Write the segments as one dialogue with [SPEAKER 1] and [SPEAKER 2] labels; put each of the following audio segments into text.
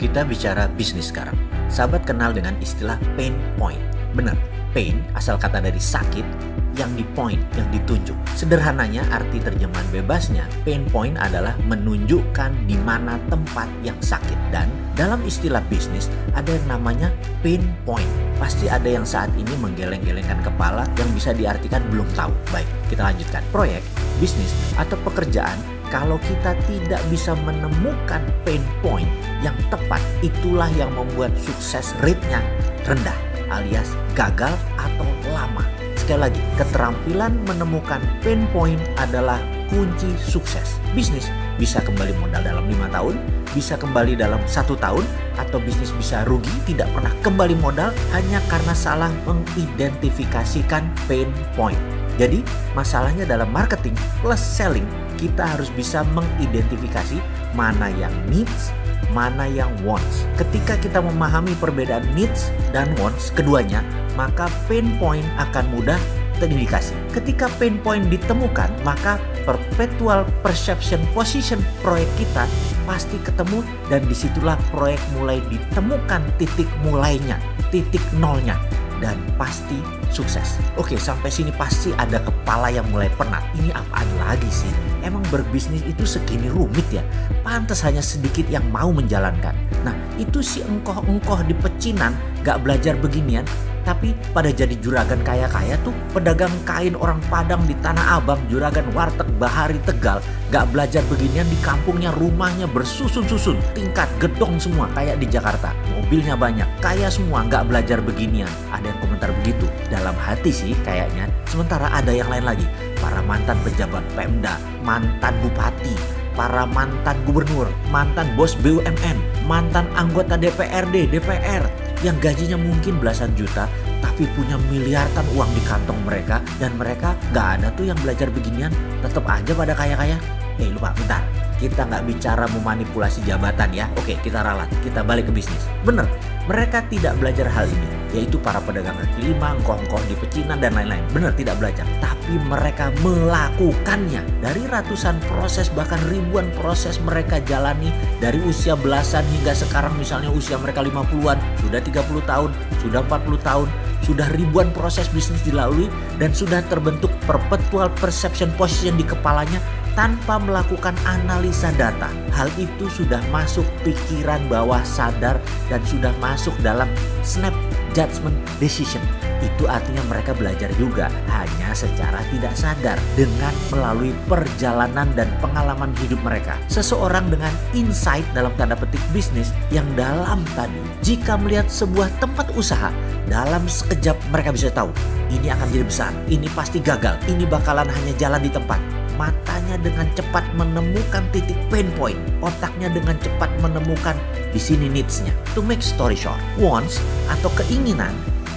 [SPEAKER 1] Kita bicara bisnis sekarang. Sahabat kenal dengan istilah pain point. Benar, pain asal kata dari sakit, yang di point, yang ditunjuk. Sederhananya arti terjemahan bebasnya, pain point adalah menunjukkan di mana tempat yang sakit. Dan dalam istilah bisnis ada yang namanya pain point. Pasti ada yang saat ini menggeleng-gelengkan kepala yang bisa diartikan belum tahu. Baik, kita lanjutkan. Proyek, bisnis, atau pekerjaan, kalau kita tidak bisa menemukan pain point yang tepat, itulah yang membuat sukses rate-nya rendah alias gagal atau lama. Sekali lagi, keterampilan menemukan pain point adalah kunci sukses. Bisnis bisa kembali modal dalam 5 tahun, bisa kembali dalam 1 tahun, atau bisnis bisa rugi tidak pernah kembali modal hanya karena salah mengidentifikasikan pain point. Jadi masalahnya dalam marketing plus selling, kita harus bisa mengidentifikasi mana yang needs, mana yang wants. Ketika kita memahami perbedaan needs dan wants keduanya, maka pain point akan mudah terindikasi. Ketika pain point ditemukan, maka perpetual perception position proyek kita pasti ketemu, dan disitulah proyek mulai ditemukan titik mulainya, titik nolnya, dan pasti sukses. Oke, sampai sini pasti ada kepala yang mulai penat. Ini apaan lagi sih? Emang berbisnis itu segini rumit ya? Pantas hanya sedikit yang mau menjalankan. Nah, itu si engkoh-engkoh di pecinan gak belajar beginian, tapi pada jadi juragan kaya-kaya tuh, pedagang kain orang Padang di Tanah Abang, juragan warteg Bahari Tegal, gak belajar beginian di kampungnya, rumahnya bersusun-susun, tingkat gedong semua kayak di Jakarta, mobilnya banyak, kaya semua, gak belajar beginian. Ada yang komentar begitu, dalam hati sih kayaknya. Sementara ada yang lain lagi, para mantan pejabat Pemda, mantan bupati, para mantan gubernur, mantan bos BUMN, mantan anggota DPRD, DPR, yang gajinya mungkin belasan juta, tapi punya miliaran uang di kantong mereka, dan mereka gak ada tuh yang belajar beginian, tetap aja pada kaya-kaya. Lupa, bentar, kita gak bicara memanipulasi jabatan ya. Oke, kita ralat, kita balik ke bisnis. Bener, mereka tidak belajar hal ini, yaitu para pedagang kaki lima, engkoh-engkoh di pecinan, dan lain-lain. Bener, tidak belajar, tapi mereka melakukannya. Dari ratusan proses, bahkan ribuan proses mereka jalani, dari usia belasan hingga sekarang, misalnya usia mereka 50-an, sudah 30 tahun, sudah 40 tahun, sudah ribuan proses bisnis dilalui, dan sudah terbentuk perpetual perception position di kepalanya tanpa melakukan analisa data. Hal itu sudah masuk pikiran bawah sadar dan sudah masuk dalam snap judgment decision. Itu artinya mereka belajar juga, hanya secara tidak sadar dengan melalui perjalanan dan pengalaman hidup mereka. Seseorang dengan insight dalam tanda petik bisnis yang dalam tadi, jika melihat sebuah tempat usaha, dalam sekejap mereka bisa tahu ini akan jadi besar, ini pasti gagal, ini bakalan hanya jalan di tempat. Matanya dengan cepat menemukan titik pain point, otaknya dengan cepat menemukan di sini needs-nya. To make story short, wants atau keinginan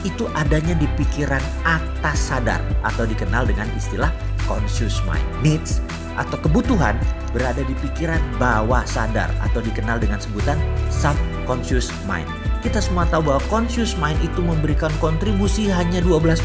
[SPEAKER 1] itu adanya di pikiran atas sadar atau dikenal dengan istilah conscious mind. Needs atau kebutuhan berada di pikiran bawah sadar atau dikenal dengan sebutan subconscious mind. Kita semua tahu bahwa conscious mind itu memberikan kontribusi hanya 12%,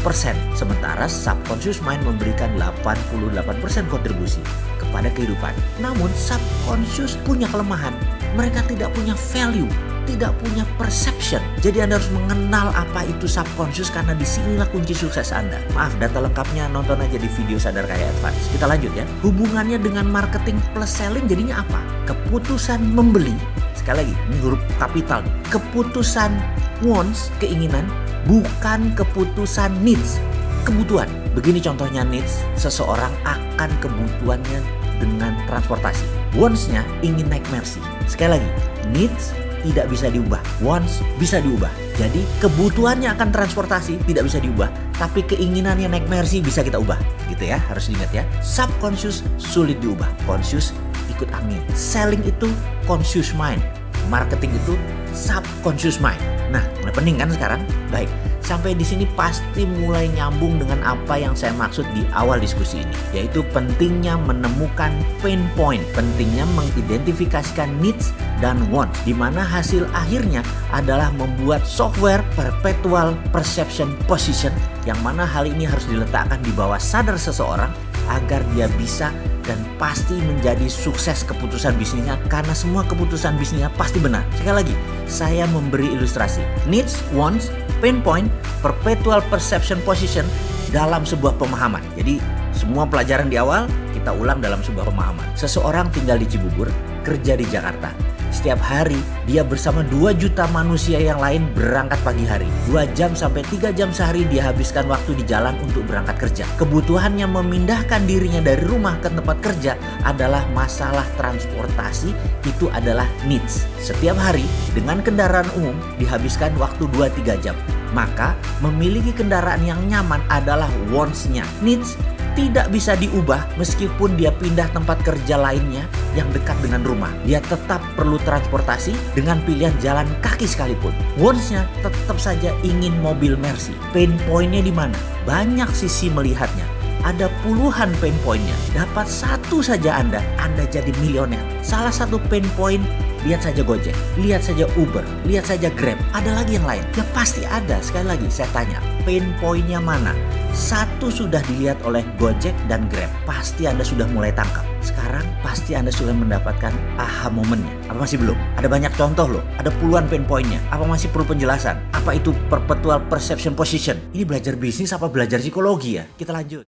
[SPEAKER 1] sementara subconscious mind memberikan 88% kontribusi kepada kehidupan. Namun subconscious punya kelemahan, mereka tidak punya value, tidak punya perception. Jadi Anda harus mengenal apa itu subconscious, karena disinilah kunci sukses Anda. Maaf, data lengkapnya nonton aja di video Sadar Kaya Advance. Kita lanjut ya. Hubungannya dengan marketing plus selling jadinya apa? Keputusan membeli, sekali lagi ini huruf kapital, keputusan wants, keinginan, bukan keputusan needs, kebutuhan. Begini contohnya needs, seseorang akan kebutuhannya dengan transportasi. Wants-nya ingin naik Mercy. Sekali lagi, needs tidak bisa diubah, wants bisa diubah. Jadi kebutuhannya akan transportasi tidak bisa diubah, tapi keinginannya naik Mercy bisa kita ubah. Gitu ya, harus diingat ya. Subconscious sulit diubah, conscious ikut angin. Selling itu conscious mind, marketing itu subconscious mind. Nah, mulai pening kan sekarang? Baik, sampai di sini pasti mulai nyambung dengan apa yang saya maksud di awal diskusi ini, yaitu pentingnya menemukan pain point, pentingnya mengidentifikasikan needs dan wants, di mana hasil akhirnya adalah membuat software perpetual perception position, yang mana hal ini harus diletakkan di bawah sadar seseorang agar dia bisa dan pasti menjadi sukses keputusan bisnisnya, karena semua keputusan bisnisnya pasti benar. Sekali lagi, saya memberi ilustrasi. Needs, wants, pain point, perpetual perception position dalam sebuah pemahaman. Jadi semua pelajaran di awal kita ulang dalam sebuah pemahaman. Seseorang tinggal di Cibubur, kerja di Jakarta. Setiap hari dia bersama 2 juta manusia yang lain berangkat pagi hari. 2 jam sampai 3 jam sehari dia habiskan waktu di jalan untuk berangkat kerja. Kebutuhannya memindahkan dirinya dari rumah ke tempat kerja adalah masalah transportasi, itu adalah needs. Setiap hari dengan kendaraan umum dihabiskan waktu 2-3 jam. Maka memiliki kendaraan yang nyaman adalah wants-nya. Needs tidak bisa diubah meskipun dia pindah tempat kerja lainnya yang dekat dengan rumah. Dia tetap perlu transportasi dengan pilihan jalan kaki sekalipun. Wants-nya tetap saja ingin mobil Mercy. Pain point-nya di mana? Banyak sisi melihatnya. Ada puluhan pain point-nya. Dapat satu saja Anda jadi milioner. Salah satu pain point, lihat saja Gojek, lihat saja Uber, lihat saja Grab. Ada lagi yang lain? Ya pasti ada. Sekali lagi saya tanya, pain point-nya mana? Satu sudah dilihat oleh Gojek dan Grab, pasti Anda sudah mulai tangkap. Sekarang pasti Anda sudah mendapatkan aha momennya. Apa masih belum? Ada banyak contoh loh, ada puluhan pain point-nya. Apa masih perlu penjelasan? Apa itu perpetual perception position? Ini belajar bisnis apa belajar psikologi ya? Kita lanjut.